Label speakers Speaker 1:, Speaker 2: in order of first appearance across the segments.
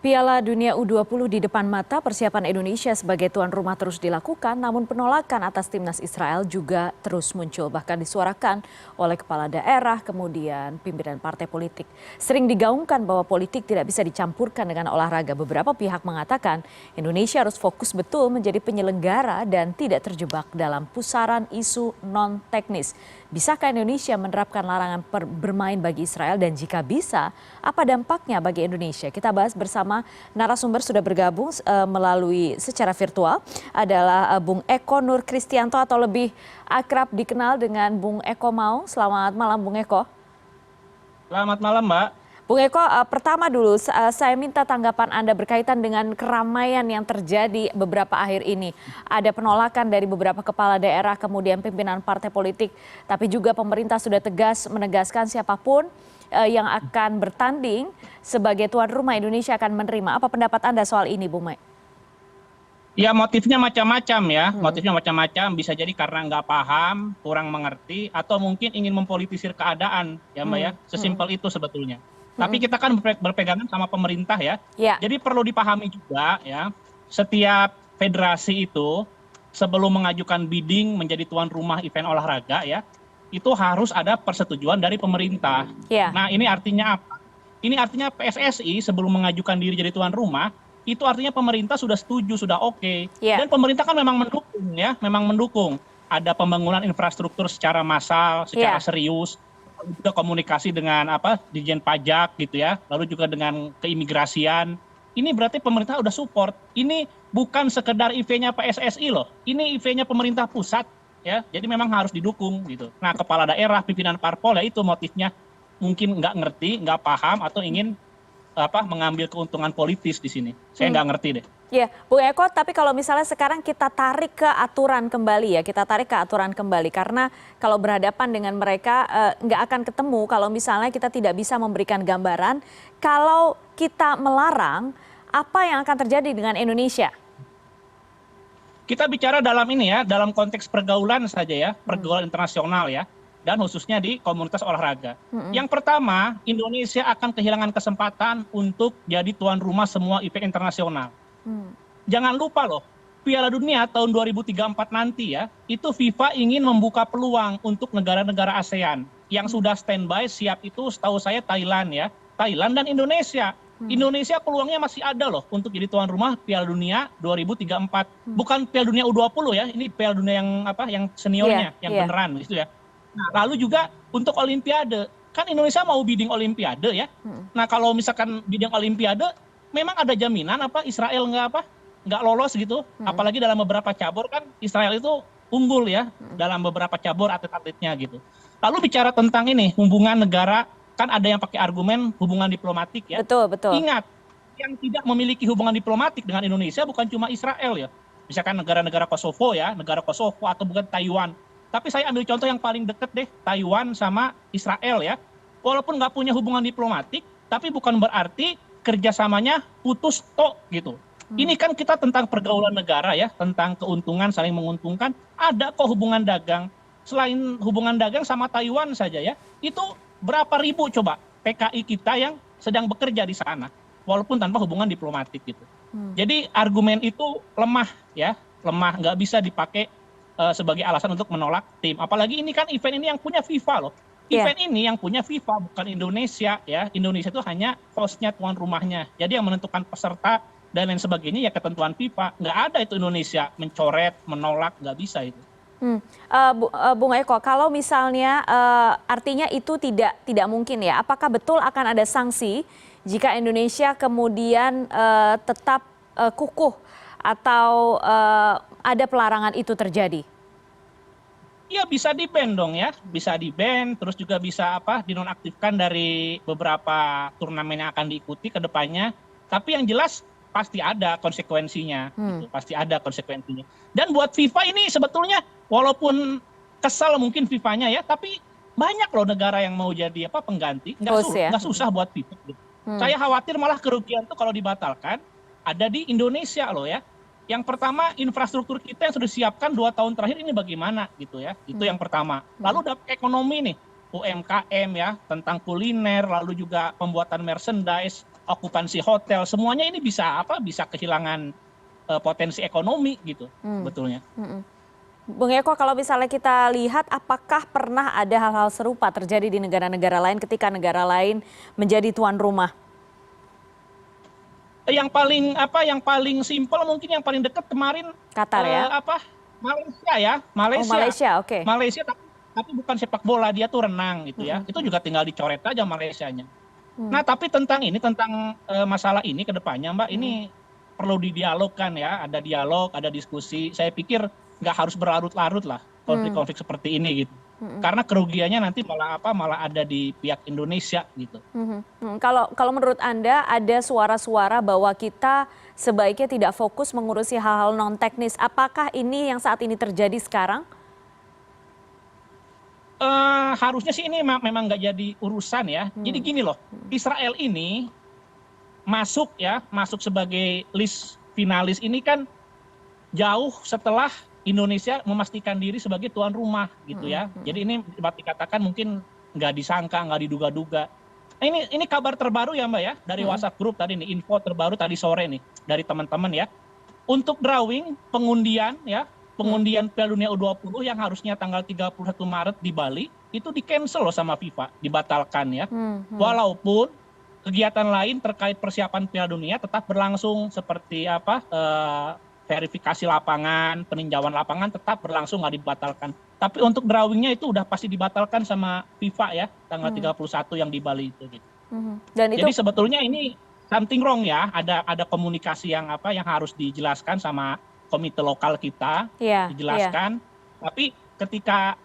Speaker 1: Piala Dunia U20 di depan mata, persiapan Indonesia sebagai tuan rumah terus dilakukan, namun penolakan atas timnas Israel juga terus muncul, bahkan disuarakan oleh kepala daerah, kemudian pimpinan partai politik. Sering digaungkan bahwa politik tidak bisa dicampurkan dengan olahraga. Beberapa pihak mengatakan Indonesia harus fokus betul menjadi penyelenggara dan tidak terjebak dalam pusaran isu non-teknis. Bisakah Indonesia menerapkan larangan bermain bagi Israel, dan jika bisa, apa dampaknya bagi Indonesia? Kita bahas bersama narasumber sudah bergabung melalui secara virtual adalah Bung Eko Nur Kristianto atau lebih akrab dikenal dengan Bung Eko Mau. Selamat malam Bung Eko.
Speaker 2: Selamat malam Mbak.
Speaker 1: Bung Eko, pertama dulu saya minta tanggapan Anda berkaitan dengan keramaian yang terjadi beberapa akhir ini. Ada penolakan dari beberapa kepala daerah, kemudian pimpinan partai politik, tapi juga pemerintah sudah tegas menegaskan siapapun yang akan bertanding sebagai tuan rumah Indonesia akan menerima. Apa pendapat Anda soal ini, Bung Mai?
Speaker 2: Ya, motifnya macam-macam ya. Motifnya macam-macam, bisa jadi karena nggak paham, kurang mengerti, atau mungkin ingin mempolitisir keadaan ya Mbak ya. Sesimpel itu sebetulnya. Tapi kita kan berpegangan sama pemerintah ya. Jadi perlu dipahami juga ya, setiap federasi itu sebelum mengajukan bidding menjadi tuan rumah event olahraga ya, itu harus ada persetujuan dari pemerintah. Nah, ini artinya apa? Ini artinya PSSI sebelum mengajukan diri jadi tuan rumah, itu artinya pemerintah sudah setuju, sudah oke. Dan pemerintah kan memang mendukung ya, memang mendukung. Ada pembangunan infrastruktur secara massal, secara serius, juga komunikasi dengan Ditjen Pajak gitu ya, lalu juga dengan keimigrasian. Ini berarti pemerintah udah support. Ini bukan sekedar eventnya PSSI loh, ini eventnya pemerintah pusat ya, jadi memang harus didukung gitu. Nah, kepala daerah, pimpinan parpol ya itu motifnya mungkin nggak ngerti, nggak paham, atau ingin mengambil keuntungan politis di sini. Saya nggak ngerti deh.
Speaker 1: Ya, Bung Eko, tapi kalau misalnya sekarang kita tarik ke aturan kembali ya, kita tarik ke aturan kembali. Karena kalau berhadapan dengan mereka nggak akan ketemu kalau misalnya kita tidak bisa memberikan gambaran. Kalau kita melarang, apa yang akan terjadi dengan Indonesia?
Speaker 2: Kita bicara dalam ini ya, dalam konteks pergaulan saja ya, pergaulan internasional ya, dan khususnya di komunitas olahraga. Yang pertama, Indonesia akan kehilangan kesempatan untuk jadi tuan rumah semua event internasional. Jangan lupa loh, Piala Dunia tahun 2034 nanti ya, itu FIFA ingin membuka peluang untuk negara-negara ASEAN. Yang sudah standby siap itu setahu saya Thailand ya, Thailand dan Indonesia. Indonesia peluangnya masih ada loh untuk jadi tuan rumah Piala Dunia 2034. Bukan Piala Dunia U20 ya, ini Piala Dunia yang seniornya, yang beneran gitu ya. Nah, lalu juga untuk Olimpiade, kan Indonesia mau bidding Olimpiade ya. Nah, kalau misalkan bidding Olimpiade, memang ada jaminan Israel nggak lolos gitu. Apalagi dalam beberapa cabur kan Israel itu unggul ya dalam beberapa cabur atlet-atletnya gitu. Lalu bicara tentang ini hubungan negara, kan ada yang pakai argumen hubungan diplomatik ya.
Speaker 1: Betul.
Speaker 2: Ingat, yang tidak memiliki hubungan diplomatik dengan Indonesia bukan cuma Israel ya. Misalkan negara-negara Kosovo ya, negara Kosovo atau bukan Taiwan. Tapi saya ambil contoh yang paling deket deh, Taiwan sama Israel ya. Walaupun nggak punya hubungan diplomatik, tapi bukan berarti kerjasamanya putus tok gitu. Ini kan kita tentang pergaulan negara ya, tentang keuntungan, saling menguntungkan. Ada kok hubungan dagang. Selain hubungan dagang sama Taiwan saja ya, itu berapa ribu coba PKI kita yang sedang bekerja di sana, walaupun tanpa hubungan diplomatik gitu. Jadi argumen itu lemah ya, lemah, nggak bisa dipakai sebagai alasan untuk menolak tim. Apalagi ini kan event ini yang punya FIFA loh. Event ini yang punya FIFA bukan Indonesia ya. Indonesia itu hanya hostnya, tuan rumahnya. Jadi yang menentukan peserta dan lain sebagainya ya ketentuan FIFA. Nggak ada itu Indonesia mencoret, menolak, nggak bisa itu.
Speaker 1: Bung Eko, kalau misalnya artinya itu tidak mungkin ya. Apakah betul akan ada sanksi jika Indonesia kemudian tetap kukuh atau ada pelarangan itu terjadi?
Speaker 2: Ya bisa di-ban dong ya, bisa di-ban, terus juga bisa dinonaktifkan dari beberapa turnamen yang akan diikuti ke depannya. Tapi yang jelas pasti ada konsekuensinya, gitu. Pasti ada konsekuensinya. Dan buat FIFA ini sebetulnya walaupun kesal mungkin FIFA-nya ya, tapi banyak loh negara yang mau jadi pengganti, nggak susah buat FIFA. Gitu. Saya khawatir malah kerugian tuh kalau dibatalkan ada di Indonesia loh ya. Yang pertama, infrastruktur kita yang sudah disiapkan 2 tahun terakhir ini bagaimana gitu ya. Itu yang pertama. Lalu dapat ekonomi nih, UMKM ya, tentang kuliner, lalu juga pembuatan merchandise. okupansi hotel, semuanya ini bisa kehilangan potensi ekonomi gitu sebetulnya.
Speaker 1: Bung Eko, kalau misalnya kita lihat apakah pernah ada hal-hal serupa terjadi di negara-negara lain ketika negara lain menjadi tuan rumah?
Speaker 2: Yang paling simpel mungkin yang paling dekat kemarin
Speaker 1: Qatar ya?
Speaker 2: Malaysia ya,
Speaker 1: Oh, Malaysia, oke.
Speaker 2: Malaysia tapi bukan sepak bola, dia tuh renang gitu ya. Itu juga tinggal dicoret aja Malaysianya. Nah, tapi tentang masalah ini ke depannya, Mbak, ini perlu didialogkan ya, ada dialog, ada diskusi. Saya pikir nggak harus berlarut-larut lah konflik-konflik seperti ini gitu. Karena kerugiannya nanti malah ada di pihak Indonesia gitu.
Speaker 1: Kalau menurut Anda ada suara-suara bahwa kita sebaiknya tidak fokus mengurusi hal-hal non teknis. Apakah ini yang saat ini terjadi sekarang?
Speaker 2: Harusnya sih ini memang nggak jadi urusan ya. Jadi gini loh, Israel ini masuk sebagai list finalis ini kan jauh setelah Indonesia memastikan diri sebagai tuan rumah gitu ya. Jadi ini dapat dikatakan mungkin nggak disangka, nggak diduga-duga. Ini kabar terbaru ya Mbak ya, dari WhatsApp Group tadi nih, info terbaru tadi sore nih dari teman-teman ya. Untuk drawing pengundian Piala Dunia U20 yang harusnya tanggal 31 Maret di Bali itu di-cancel loh sama FIFA, dibatalkan ya. Walaupun kegiatan lain terkait persiapan Piala Dunia tetap berlangsung seperti verifikasi lapangan, peninjauan lapangan tetap berlangsung, nggak dibatalkan. Tapi untuk drawingnya itu udah pasti dibatalkan sama FIFA ya, tanggal 31 yang di Bali itu. Gitu.
Speaker 1: Dan itu...
Speaker 2: Jadi sebetulnya ini something wrong ya, ada komunikasi yang harus dijelaskan sama komite lokal kita, dijelaskan. Tapi ketika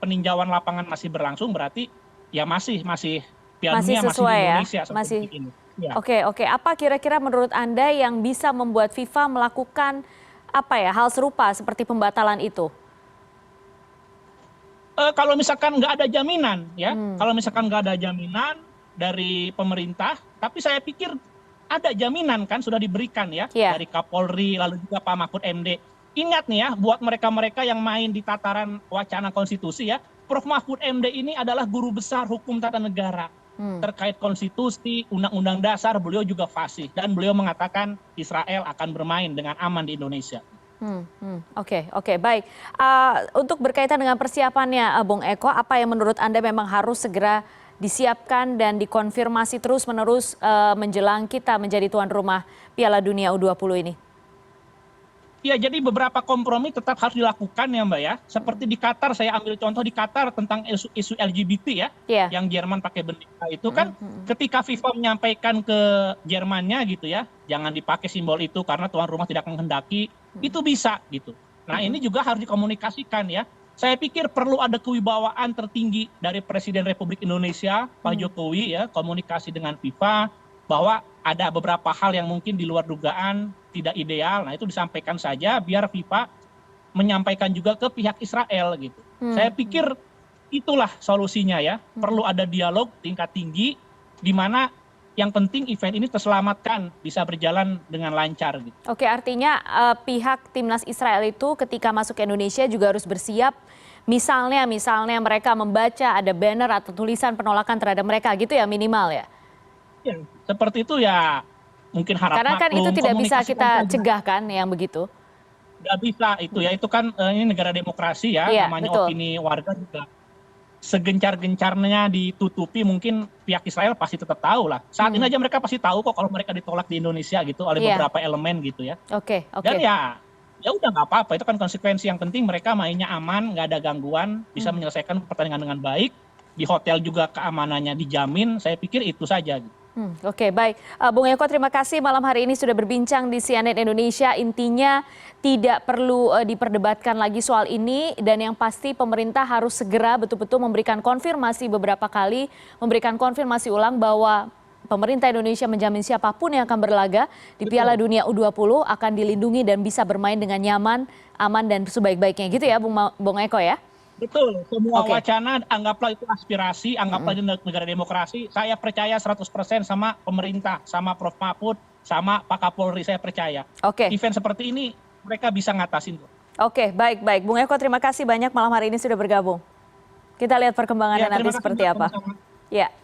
Speaker 2: peninjauan lapangan masih berlangsung, berarti ya masih Piala Dunia masih di Indonesia seperti ini. Ya.
Speaker 1: Oke. Apa kira-kira menurut Anda yang bisa membuat FIFA melakukan hal serupa seperti pembatalan itu?
Speaker 2: Kalau misalkan nggak ada jaminan ya, kalau misalkan nggak ada jaminan dari pemerintah, tapi saya pikir ada jaminan kan sudah diberikan ya dari Kapolri lalu juga Pak Mahfud MD. Ingat nih ya, buat mereka-mereka yang main di tataran wacana konstitusi ya, Prof Mahfud MD ini adalah guru besar hukum tata negara. Terkait konstitusi, undang-undang dasar, beliau juga fasih dan beliau mengatakan Israel akan bermain dengan aman di Indonesia.
Speaker 1: Oke, baik. Untuk berkaitan dengan persiapannya, Bung Eko, apa yang menurut Anda memang harus segera disiapkan dan dikonfirmasi terus-menerus menjelang kita menjadi tuan rumah Piala Dunia U20 ini?
Speaker 2: Ya, jadi beberapa kompromi tetap harus dilakukan ya Mbak ya. Seperti di Qatar, saya ambil contoh di Qatar tentang isu LGBT ya, yang Jerman pakai bendera itu kan ketika FIFA menyampaikan ke Jermannya gitu ya, jangan dipakai simbol itu karena tuan rumah tidak menghendaki, itu bisa gitu. Nah ini juga harus dikomunikasikan ya. Saya pikir perlu ada kewibawaan tertinggi dari Presiden Republik Indonesia, Pak Jokowi ya, komunikasi dengan FIFA, bahwa ada beberapa hal yang mungkin di luar dugaan tidak ideal, nah itu disampaikan saja biar FIFA menyampaikan juga ke pihak Israel gitu. Saya pikir itulah solusinya ya, perlu ada dialog tingkat tinggi di mana yang penting event ini terselamatkan, bisa berjalan dengan lancar gitu.
Speaker 1: Oke, artinya pihak timnas Israel itu ketika masuk ke Indonesia juga harus bersiap, misalnya mereka membaca ada banner atau tulisan penolakan terhadap mereka gitu ya, minimal ya?
Speaker 2: Ya, seperti itu ya. Mungkin harap
Speaker 1: karena kan itu tidak bisa kita cegah kan yang begitu.
Speaker 2: Tidak bisa itu ya, itu kan ini negara demokrasi ya, namanya betul. Opini warga juga segencar-gencarnya ditutupi, mungkin pihak Israel pasti tetap tahu lah. Saat ini aja mereka pasti tahu kok kalau mereka ditolak di Indonesia gitu oleh beberapa elemen gitu ya.
Speaker 1: Oke.
Speaker 2: Dan ya udah nggak apa-apa, itu kan konsekuensi, yang penting mereka mainnya aman, nggak ada gangguan, bisa menyelesaikan pertandingan dengan baik, di hotel juga keamanannya dijamin, saya pikir itu saja gitu.
Speaker 1: Oke, baik. Bung Eko, terima kasih malam hari ini sudah berbincang di CNN Indonesia. Intinya tidak perlu diperdebatkan lagi soal ini dan yang pasti pemerintah harus segera betul-betul memberikan konfirmasi beberapa kali, memberikan konfirmasi ulang bahwa pemerintah Indonesia menjamin siapapun yang akan berlaga di Piala Dunia U20 akan dilindungi dan bisa bermain dengan nyaman, aman dan sebaik-baiknya gitu ya Bung Eko ya?
Speaker 2: Betul, semua wacana anggaplah itu aspirasi, anggaplah itu negara demokrasi. Saya percaya 100% sama pemerintah, sama Prof Mahfud, sama Pak Kapolri, saya percaya. Event seperti ini mereka bisa ngatasin.
Speaker 1: Oke, baik. Bung Eko, terima kasih banyak malam hari ini sudah bergabung. Kita lihat perkembangannya nanti seperti apa. Ya.